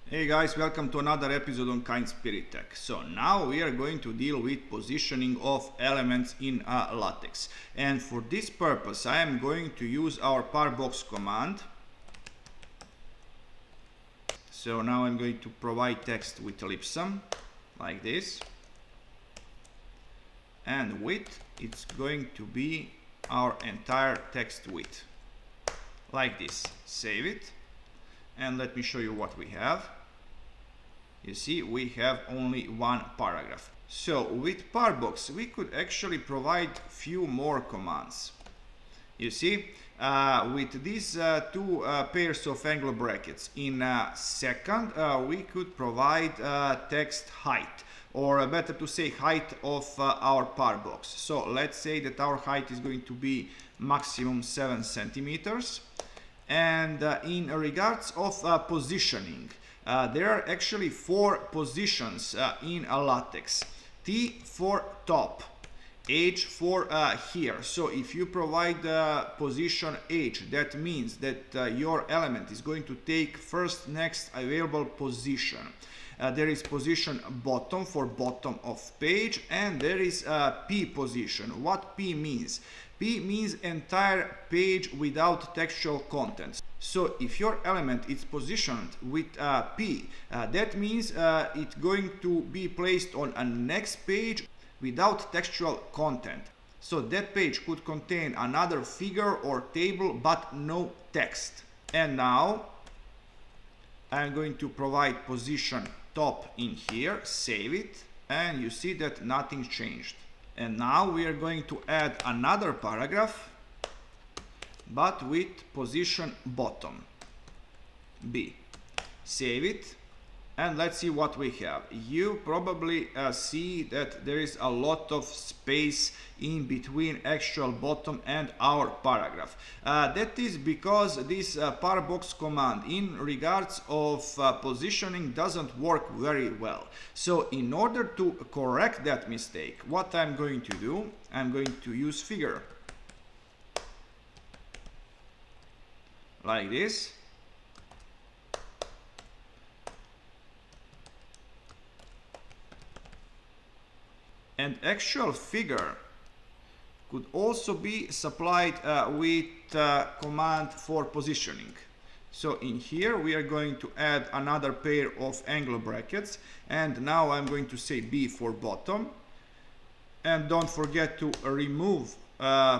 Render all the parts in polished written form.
Hey guys, welcome to another episode on Kind Spirit Tech. So now we are going to deal with positioning of elements in Latex. And for this purpose I am going to use our parbox command. So now I'm going to provide text with ellipsum, like this. And width, it's going to be our entire text width, like this. Save it. And let me show you what we have. You see, we have only one paragraph. So with parbox we could actually provide few more commands. You see, with these two pairs of angle brackets in second, we could provide text height, or better to say height of our parbox. So let's say that our height is going to be maximum 7 centimeters. And in regards of positioning, there are actually 4 positions in a latex. T for top, H for here. So if you provide position H, that means that your element is going to take first next available position. There is position bottom for bottom of page, and there is P position. What P means? P means entire page without textual content. So if your element is positioned with P, that means it's going to be placed on a next page without textual content. So that page could contain another figure or table but no text. And now I'm going to provide position top in here, save it, and you see that nothing changed. And now we are going to add another paragraph, but with position bottom, B. Save it, and let's see what we have. You probably see that there is a lot of space in between actual bottom and our paragraph. That is because this parbox command in regards of positioning doesn't work very well. So in order to correct that mistake, what I'm going to do, I'm going to use figure, like this. And actual figure could also be supplied with command for positioning. So in here we are going to add another pair of angle brackets, and now I'm going to say B for bottom. And don't forget to remove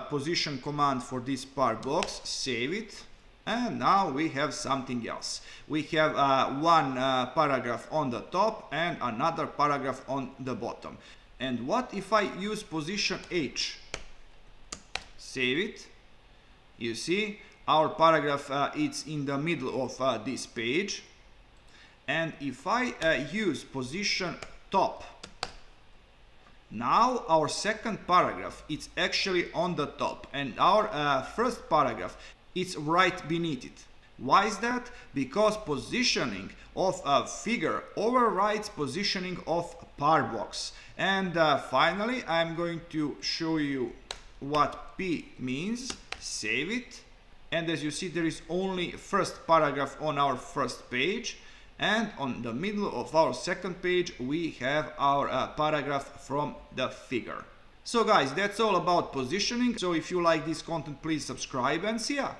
position command for this parbox, save it. And now we have something else. We have one paragraph on the top and another paragraph on the bottom. And what if I use position H? Save it. You see, our paragraph is in the middle of this page. And if I use position top, now our second paragraph is actually on the top, and our first paragraph is right beneath it. Why is that? Because positioning of a figure overrides positioning of parbox. And finally I'm going to show you what P means. Save it. And as you see, there is only first paragraph on our first page, and on the middle of our second page we have our paragraph from the figure. So guys, that's all about positioning. So if you like this content, please subscribe and see ya.